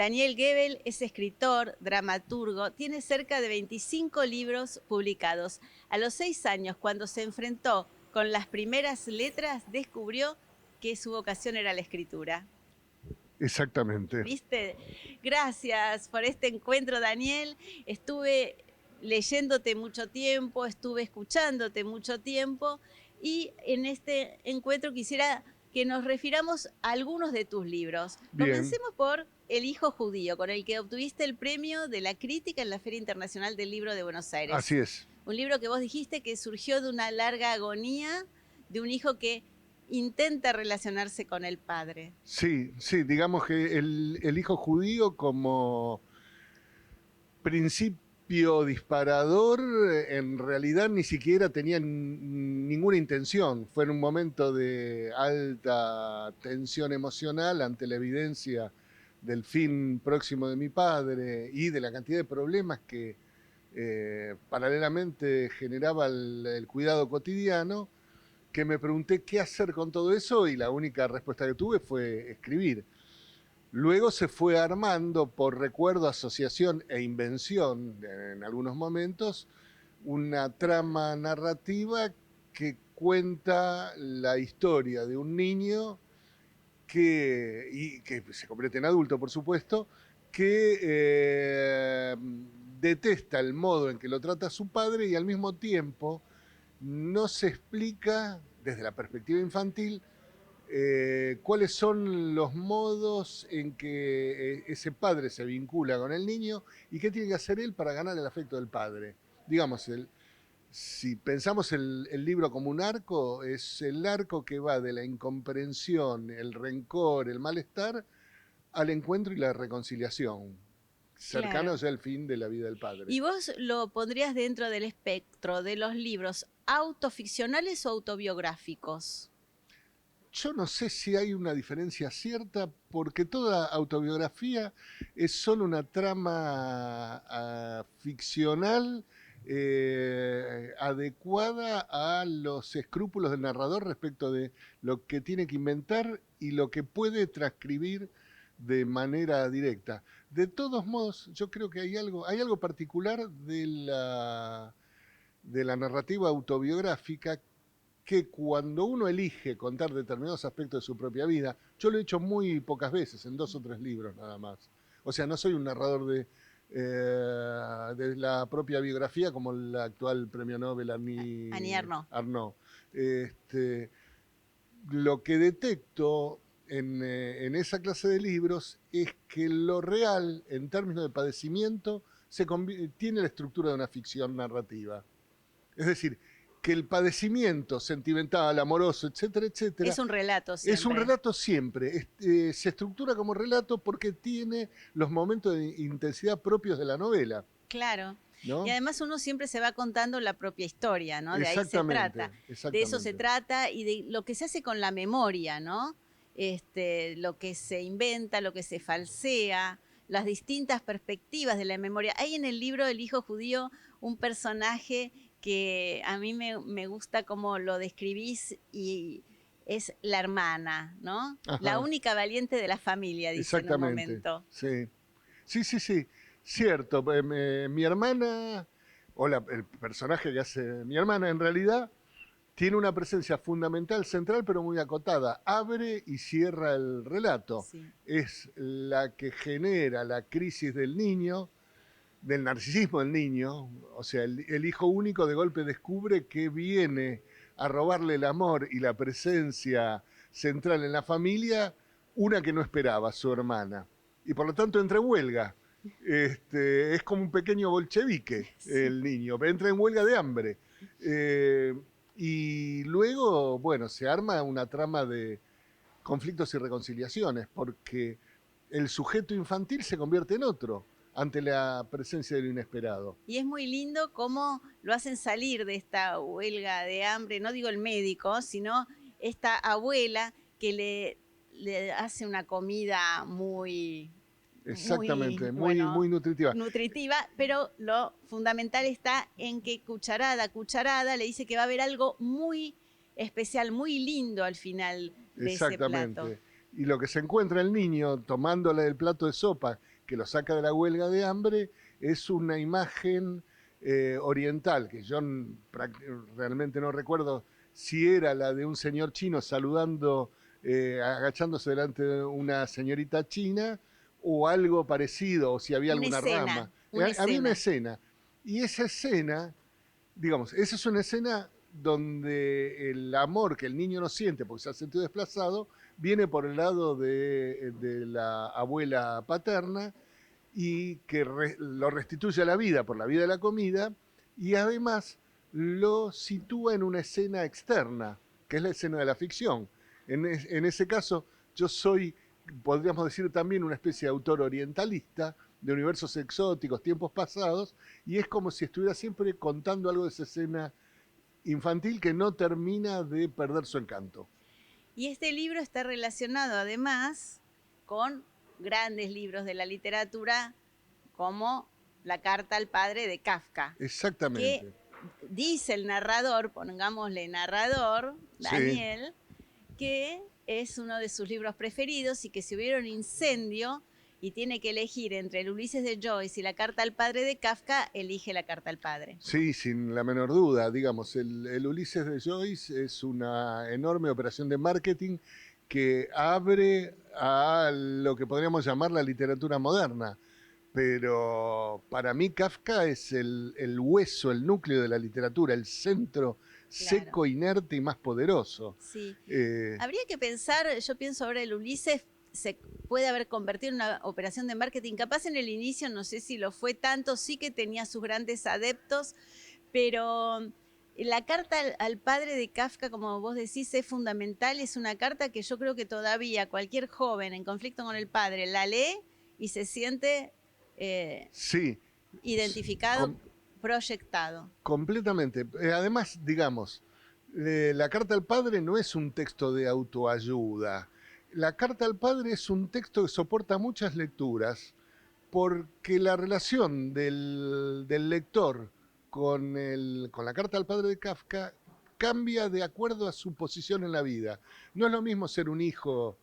Daniel Goebel es escritor, dramaturgo, tiene cerca de 25 libros publicados. A los 6 años, cuando se enfrentó con las primeras letras, descubrió que su vocación era la escritura. Exactamente. ¿Viste? Gracias por este encuentro, Daniel. Estuve leyéndote mucho tiempo, estuve escuchándote mucho tiempo y en este encuentro quisiera que nos refiramos a algunos de tus libros. Bien, Comencemos por El hijo judío, con el que obtuviste el premio de la crítica en la Feria Internacional del Libro de Buenos Aires. así es. Un libro que vos dijiste que surgió de una larga agonía de un hijo que intenta relacionarse con el padre. Sí, sí, digamos que el hijo judío como principio disparador en realidad ni siquiera tenía ninguna intención. Fue en un momento de alta tensión emocional ante la evidencia del fin próximo de mi padre y de la cantidad de problemas que paralelamente generaba el cuidado cotidiano, que me pregunté qué hacer con todo eso y la única respuesta que tuve fue escribir. Luego se fue armando por recuerdo, asociación e invención en algunos momentos una trama narrativa que cuenta la historia de un niño que se convierte en adulto, por supuesto, que detesta el modo en que lo trata su padre y al mismo tiempo no se explica desde la perspectiva infantil cuáles son los modos en que ese padre se vincula con el niño y qué tiene que hacer él para ganar el afecto del padre. Digamos, si pensamos el libro como un arco, es el arco que va de la incomprensión, el rencor, el malestar, al encuentro y la reconciliación, cercano Claro. ya al fin de la vida del padre. ¿Y vos lo pondrías dentro del espectro de los libros autoficcionales o autobiográficos? Yo no sé si hay una diferencia cierta, porque toda autobiografía es solo una trama ficcional adecuada a los escrúpulos del narrador respecto de lo que tiene que inventar y lo que puede transcribir de manera directa. De todos modos, yo creo que hay algo particular de la narrativa autobiográfica que cuando uno elige contar determinados aspectos de su propia vida, yo lo he hecho muy pocas veces, en 2 o 3 libros nada más. O sea, no soy un narrador de la propia biografía como el actual premio Nobel Annie Ernaux. Arnaud. Este, lo que detecto en esa clase de libros es que lo real, en términos de padecimiento, tiene la estructura de una ficción narrativa. Es decir, que el padecimiento sentimental, amoroso, etcétera, etcétera, Es un relato es un siempre. relato siempre. Se estructura como relato porque tiene los momentos de intensidad propios de la novela, Claro. Y ¿no? además uno siempre se va contando la propia historia, ¿no? De ahí se trata. Exactamente, De eso se exactamente. trata y de lo que se hace con la memoria, ¿no? Lo que se inventa, lo que se falsea, las distintas perspectivas de la memoria. Hay en el libro El hijo judío un personaje que a mí me gusta cómo lo describís y es la hermana, ¿no? La Ajá, única valiente de la familia, dice en un exactamente. momento. Sí, sí, sí, sí. Cierto. Mi hermana, el personaje que hace mi hermana en realidad, tiene una presencia fundamental, central, pero muy acotada. Abre y cierra el relato. Sí. Es la que genera la crisis del niño, del narcisismo del niño. O sea, el hijo único de golpe descubre que viene a robarle el amor y la presencia central en la familia, una que no esperaba, su hermana. Y por lo tanto entra en huelga. Es como un pequeño bolchevique Sí. el niño, entra en huelga de hambre. Eh, y luego, bueno, se arma una trama de conflictos y reconciliaciones, porque el sujeto infantil se convierte en otro ante la presencia de lo inesperado. Y es muy lindo cómo lo hacen salir de esta huelga de hambre, no digo el médico, sino esta abuela que le hace una comida muy, Exactamente, muy, bueno, muy nutritiva. nutritiva, pero lo fundamental está en que cucharada a cucharada le dice que va a haber algo muy especial, muy lindo al final de ese plato. Exactamente. Y lo que se encuentra el niño tomándole el plato de sopa que lo saca de la huelga de hambre es una imagen oriental, que yo realmente no recuerdo si era la de un señor chino saludando, agachándose delante de una señorita china, o algo parecido, o si había Una alguna rama. escena, una Había una escena. escena, y esa escena, digamos, esa es una escena donde el amor que el niño no siente porque se ha sentido desplazado, viene por el lado de la abuela paterna, y que lo restituye a la vida por la vida de la comida, y además lo sitúa en una escena externa, que es la escena de la ficción. En ese caso, yo soy, podríamos decir también, una especie de autor orientalista, de universos exóticos, tiempos pasados, y es como si estuviera siempre contando algo de esa escena infantil que no termina de perder su encanto. Y este libro está relacionado además con grandes libros de la literatura como La carta al padre de Kafka, que Exactamente. dice el narrador, pongámosle narrador, Sí. Daniel, que es uno de sus libros preferidos y que si hubiera un incendio y tiene que elegir entre el Ulises de Joyce y la carta al padre de Kafka, elige la carta al padre. Sí, sin la menor duda. Digamos, el Ulises de Joyce es una enorme operación de marketing que abre a lo que podríamos llamar la literatura moderna. Pero para mí Kafka es el hueso, el núcleo de la literatura, el centro Claro. seco, inerte y más poderoso. Sí. Eh, Habría que pensar, yo pienso ahora el Ulises se puede haber convertido en una operación de marketing. Capaz en el inicio, no sé si lo fue tanto, sí que tenía sus grandes adeptos, pero la carta al padre de Kafka, como vos decís, es fundamental. Es una carta que yo creo que todavía cualquier joven en conflicto con el padre la lee y se siente sí, identificado, com- proyectado. completamente. Además, digamos, la carta al padre no es un texto de autoayuda. La carta al padre es un texto que soporta muchas lecturas porque la relación del lector con la carta al padre de Kafka cambia de acuerdo a su posición en la vida. No es lo mismo ser un hijo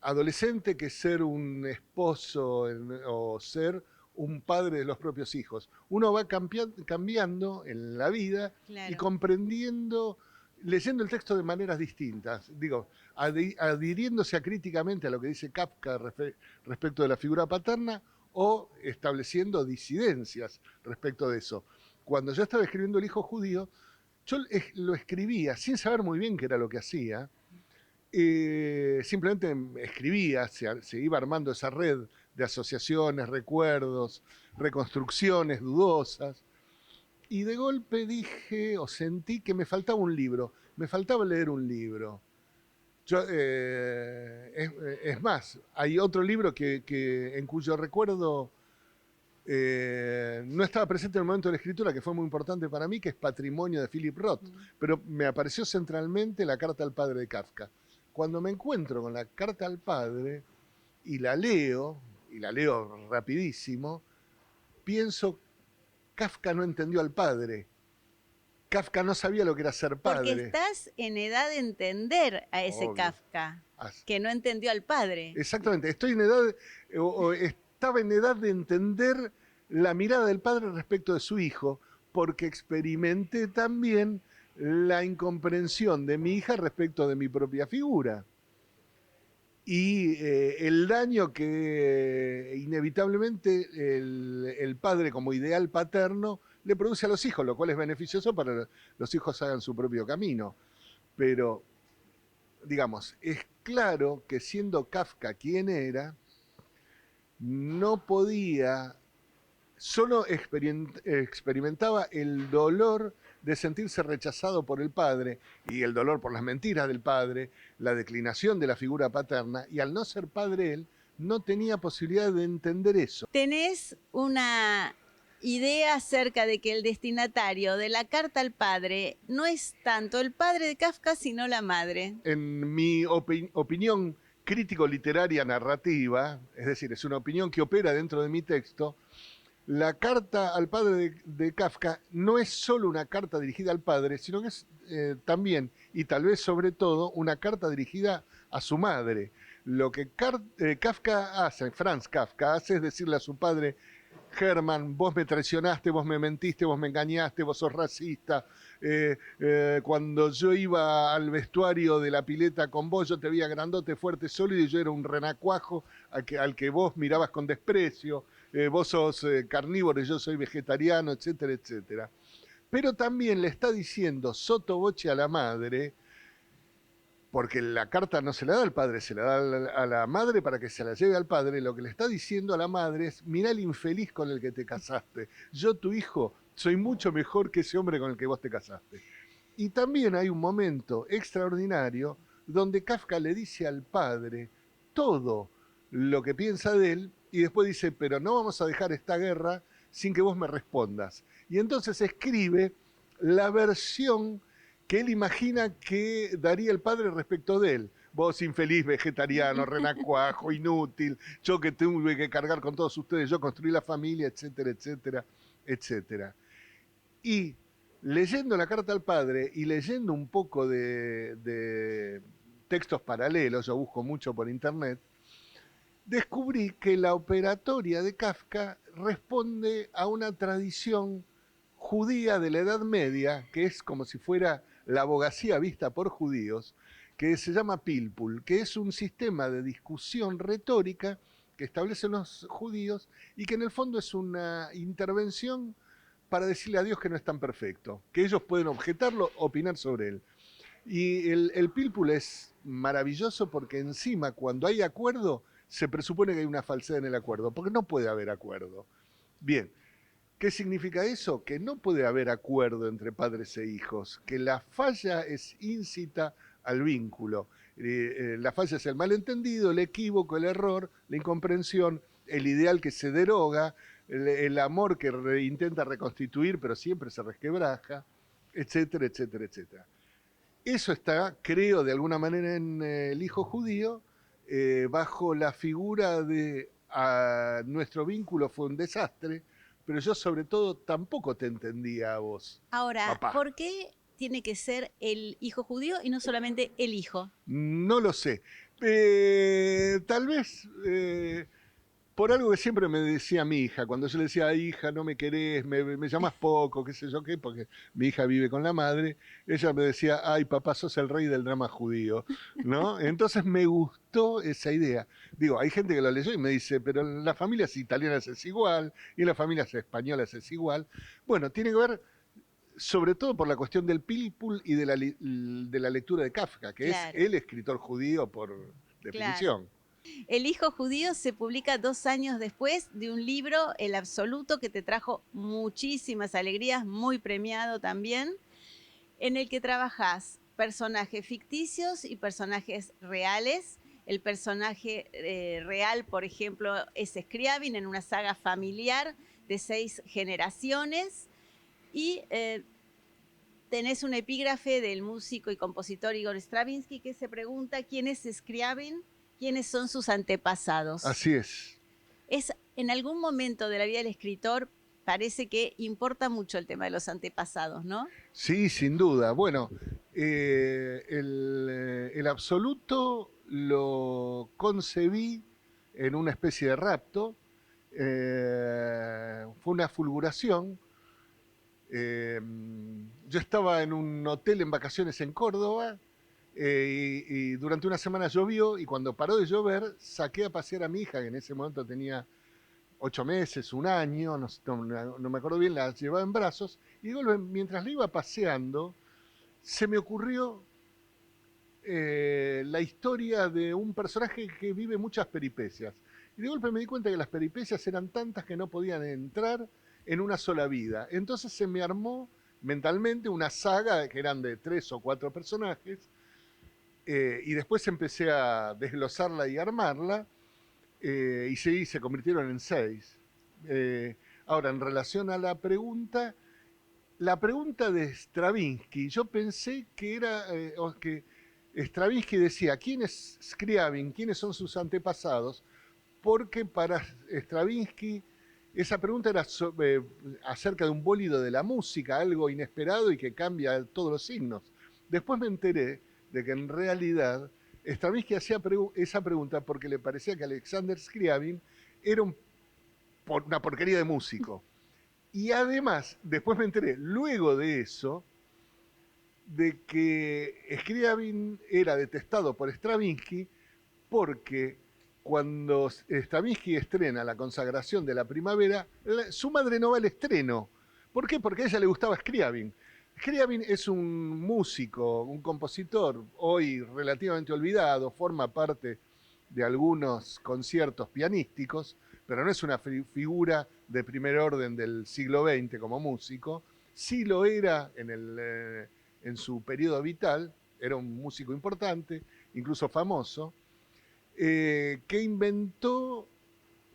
adolescente que ser un esposo o ser un padre de los propios hijos. Uno va cambiando en la vida y Claro. comprendiendo, leyendo el texto de maneras distintas. Digo, adhiriéndose críticamente a lo que dice Kafka respecto de la figura paterna, o estableciendo disidencias respecto de eso. Cuando yo estaba escribiendo El hijo judío, yo lo escribía sin saber muy bien qué era lo que hacía. Simplemente escribía, se iba armando esa red de asociaciones, recuerdos, reconstrucciones dudosas, y de golpe dije o sentí que me faltaba un libro, me faltaba leer un libro. Yo, es más, hay otro libro en cuyo recuerdo no estaba presente en el momento de la escritura, que fue muy importante para mí, que es Patrimonio de Philip Roth, pero me apareció centralmente la carta al padre de Kafka. Cuando me encuentro con la carta al padre y la leo rapidísimo, pienso, Kafka no entendió al padre, Kafka no sabía lo que era ser Porque padre. estás en edad de entender a ese Obvio. Kafka, que no entendió al padre. Exactamente, estoy en edad, estaba en edad de entender la mirada del padre respecto de su hijo, porque experimenté también la incomprensión de mi hija respecto de mi propia figura. Y el daño que inevitablemente el padre como ideal paterno le produce a los hijos, lo cual es beneficioso para que los hijos hagan su propio camino. Pero, digamos, es claro que siendo Kafka quien era, no podía, solo experimentaba el dolor de sentirse rechazado por el padre y el dolor por las mentiras del padre, la declinación de la figura paterna, y al no ser padre él, no tenía posibilidad de entender eso. ¿Tenés una idea acerca de que el destinatario de la carta al padre no es tanto el padre de Kafka, sino la madre? En mi opinión crítico-literaria narrativa, es decir, es una opinión que opera dentro de mi texto, la carta al padre de Kafka no es solo una carta dirigida al padre, sino que es también, y tal vez sobre todo, una carta dirigida a su madre. lo que Kafka hace, Franz Kafka hace, es decirle a su padre: Hermann, vos me traicionaste, vos me mentiste, vos me engañaste, vos sos racista. Cuando yo iba al vestuario de la pileta con vos, yo te veía grandote, fuerte, sólido, y yo era un renacuajo al que vos mirabas con desprecio. Vos sos carnívoro y yo soy vegetariano, etcétera, etcétera. Pero también le está diciendo sotto voce a la madre, porque la carta no se la da al padre, se la da a la madre para que se la lleve al padre. Lo que le está diciendo a la madre es: mirá el infeliz con el que te casaste. Yo, tu hijo, soy mucho mejor que ese hombre con el que vos te casaste. Y también hay un momento extraordinario donde Kafka le dice al padre todo lo que piensa de él, y después dice: pero no vamos a dejar esta guerra sin que vos me respondas. Y entonces escribe la versión que él imagina que daría el padre respecto de él. Vos, infeliz vegetariano, renacuajo, inútil, yo que tuve que cargar con todos ustedes, yo construí la familia, etcétera, etcétera, etcétera. Y leyendo la carta al padre y leyendo un poco de textos paralelos, yo busco mucho por internet, descubrí que la operatoria de Kafka responde a una tradición judía de la Edad Media, que es como si fuera la abogacía vista por judíos, que se llama Pilpul, que es un sistema de discusión retórica que establecen los judíos y que en el fondo es una intervención para decirle a Dios que no es tan perfecto, que ellos pueden objetarlo, opinar sobre él. Y el Pilpul es maravilloso porque encima, cuando hay acuerdo, se presupone que hay una falsedad en el acuerdo, porque no puede haber acuerdo. Bien, ¿qué significa eso? Que no puede haber acuerdo entre padres e hijos, que la falla es incita al vínculo. La falla es el malentendido, el equívoco, el error, la incomprensión, el ideal que se deroga, el amor que intenta reconstituir pero siempre se resquebraja, etcétera, etcétera, etcétera. Eso está, creo, de alguna manera en El hijo judío, bajo la figura de nuestro vínculo fue un desastre, pero yo sobre todo tampoco te entendía a vos, Ahora, papá. ¿por qué tiene que ser el hijo judío y no solamente el hijo? No lo sé. Tal vez por algo que siempre me decía mi hija, cuando yo le decía: "Ay, hija, no me querés, me llamás poco, qué sé yo qué", porque mi hija vive con la madre, ella me decía: "Ay, papá, sos el rey del drama judío", ¿no? Entonces me gustó esa idea. Digo, hay gente que lo leyó y me dice: "pero en las familias italianas es igual, y en las familias españolas es igual". Bueno, tiene que ver sobre todo por la cuestión del Pilpul y de la lectura de Kafka, que es Claro, el escritor judío por claro. definición. El hijo judío se publica 2 años después de un libro, El Absoluto, que te trajo muchísimas alegrías, muy premiado también, en el que trabajas personajes ficticios y personajes reales. El personaje real, por ejemplo, es Scriabin en una saga familiar de 6 generaciones. Y tenés un epígrafe del músico y compositor Igor Stravinsky que se pregunta quién es Scriabin, quiénes son sus antepasados. Así es. Es en algún momento de la vida del escritor parece que importa mucho el tema de los antepasados, ¿no? Sí, sin duda. Bueno, el absoluto lo concebí en una especie de rapto. Fue una fulguración. Yo estaba en un hotel en vacaciones en Córdoba, y durante una semana llovió, y cuando paró de llover saqué a pasear a mi hija, que en ese momento tenía 8 meses, un año, no me acuerdo bien, la llevaba en brazos, y de golpe, mientras la iba paseando, se me ocurrió la historia de un personaje que vive muchas peripecias. Y de golpe me di cuenta que las peripecias eran tantas que no podían entrar en una sola vida. Entonces se me armó mentalmente una saga que eran de 3 o 4 personajes, y después empecé a desglosarla y armarla, y sí, se convirtieron en 6. Ahora, en relación a la pregunta de Stravinsky, yo pensé que era que Stravinsky decía: ¿quién es Scriabin? ¿Quiénes son sus antepasados? Porque para Stravinsky esa pregunta era acerca de un bólido de la música, algo inesperado y que cambia todos los signos. Después me enteré de que en realidad Stravinsky hacía esa pregunta porque le parecía que Alexander Scriabin era una porquería de músico. Y además, después me enteré, luego de eso, de que Scriabin era detestado por Stravinsky porque cuando Stravinsky estrena La consagración de la primavera, su madre no va al estreno. ¿Por qué? Porque a ella le gustaba Scriabin. Scriabin es un músico, un compositor, hoy relativamente olvidado, forma parte de algunos conciertos pianísticos, pero no es una figura de primer orden del siglo XX como músico. Sí lo era en su periodo vital, era un músico importante, incluso famoso, que inventó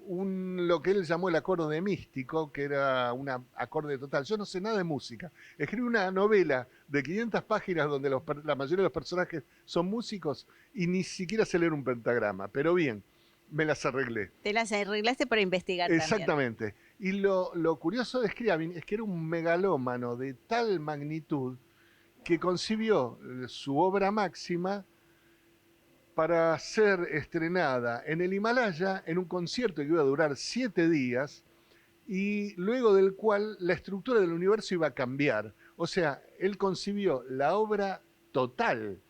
lo que él llamó el acorde místico, que era un acorde total. Yo no sé nada de música. Escribí una novela de 500 páginas donde la mayoría de los personajes son músicos y ni siquiera sé leer un pentagrama. Pero bien, me las arreglé. Te las arreglaste para investigar también. Exactamente. Y lo curioso de Scriabin es que era un megalómano de tal magnitud que concibió su obra máxima para ser estrenada en el Himalaya en un concierto que iba a durar 7 días y luego del cual la estructura del universo iba a cambiar. O sea, él concibió la obra total,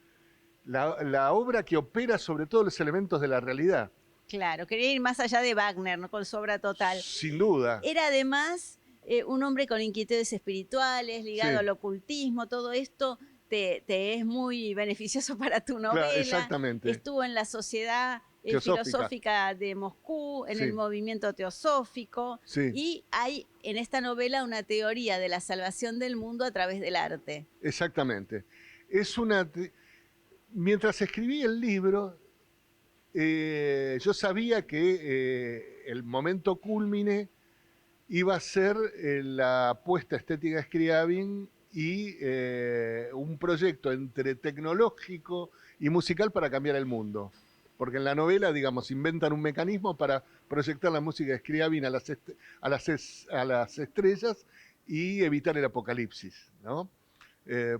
la obra que opera sobre todos los elementos de la realidad. Claro, quería ir más allá de Wagner, ¿no? Con su obra total. Sin duda. Era además un hombre con inquietudes espirituales, ligado Sí. al ocultismo, todo esto te es muy beneficioso para tu novela. Claro, exactamente. Estuvo en la Sociedad Teosófica. Filosófica de Moscú, en Sí. el movimiento teosófico, Sí. y hay en esta novela una teoría de la salvación del mundo a través del arte. Exactamente. Mientras escribí el libro, yo sabía que el momento cúlmine iba a ser la apuesta estética de Scriabin y un proyecto entre tecnológico y musical para cambiar el mundo. Porque en la novela, digamos, inventan un mecanismo para proyectar la música de Scriabin a las estrellas y evitar el apocalipsis, ¿no?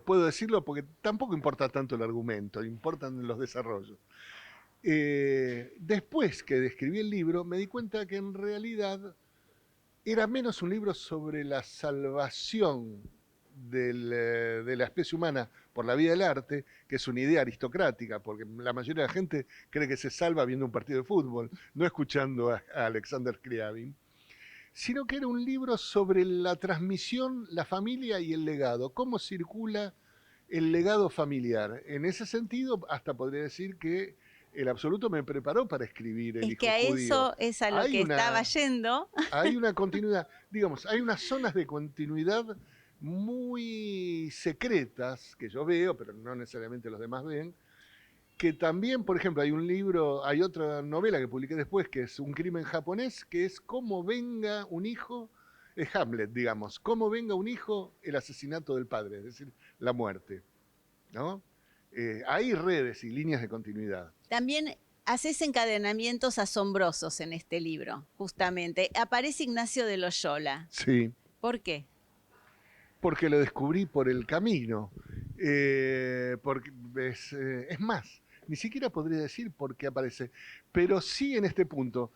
Puedo decirlo porque tampoco importa tanto el argumento, importan los desarrollos. Después que escribí el libro, me di cuenta que en realidad era menos un libro sobre la salvación de la especie humana por la vía del arte, que es una idea aristocrática, porque la mayoría de la gente cree que se salva viendo un partido de fútbol, no escuchando a Alexander Scriabin, sino que era un libro sobre la transmisión, la familia y el legado, cómo circula el legado familiar. En ese sentido, hasta podría decir que el absoluto me preparó para escribir El Hijo que a Judío. Eso es a lo que estaba yendo. Hay una continuidad, digamos, hay unas zonas de continuidad muy secretas que yo veo, pero no necesariamente los demás ven, que también, por ejemplo, hay otra novela que publiqué después, que es Un crimen japonés, que es Cómo venga un hijo, es Hamlet, digamos, cómo venga un hijo el asesinato del padre, es decir, la muerte, ¿no? Hay redes y líneas de continuidad. También haces encadenamientos asombrosos en este libro, justamente. Aparece Ignacio de Loyola. Sí. ¿Por qué? Porque lo descubrí por el camino. Porque es más, ni siquiera podría decir por qué aparece, pero sí en este punto.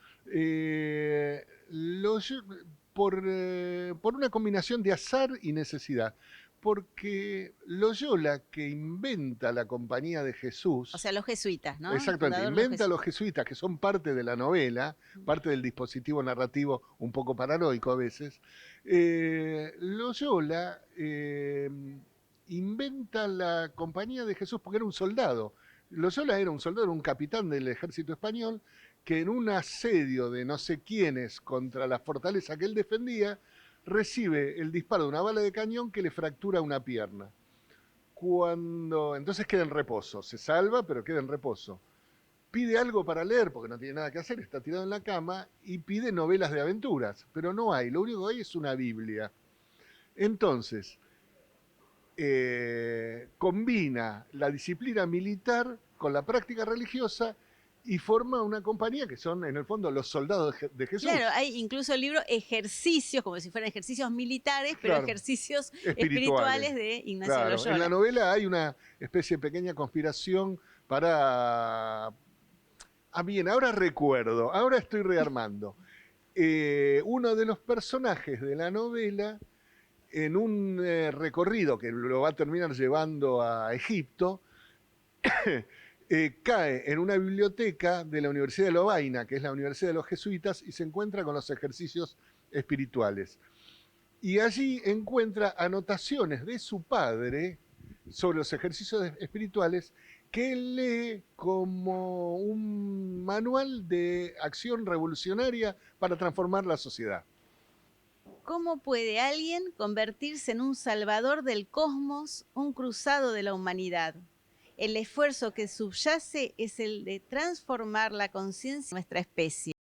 Por una combinación de azar y necesidad. Porque Loyola, que inventa la Compañía de Jesús... O sea, los jesuitas, ¿no? Exactamente, inventa a los jesuitas, que son parte de la novela, parte del dispositivo narrativo un poco paranoico a veces. Loyola inventa la Compañía de Jesús porque era un soldado. Loyola era un soldado, era un capitán del ejército español, que en un asedio de no sé quiénes contra la fortaleza que él defendía, recibe el disparo de una bala de cañón que le fractura una pierna. Entonces queda en reposo, se salva, pero queda en reposo. Pide algo para leer, porque no tiene nada que hacer, está tirado en la cama, y pide novelas de aventuras, pero no hay, lo único que hay es una Biblia. Entonces, combina la disciplina militar con la práctica religiosa y forma una compañía que son, en el fondo, los soldados de Jesús. Claro, hay incluso el libro ejercicios, como si fueran ejercicios militares, pero claro, ejercicios espirituales de Ignacio Loyola. En la novela hay una especie de pequeña conspiración para... Ah, bien, ahora recuerdo, ahora estoy rearmando. Uno de los personajes de la novela, en un recorrido que lo va a terminar llevando a Egipto, cae en una biblioteca de la Universidad de Lovaina, que es la Universidad de los Jesuitas, y se encuentra con los ejercicios espirituales. Y allí encuentra anotaciones de su padre sobre los ejercicios espirituales que él lee como un manual de acción revolucionaria para transformar la sociedad. ¿Cómo puede alguien convertirse en un salvador del cosmos, un cruzado de la humanidad? El esfuerzo que subyace es el de transformar la conciencia de nuestra especie.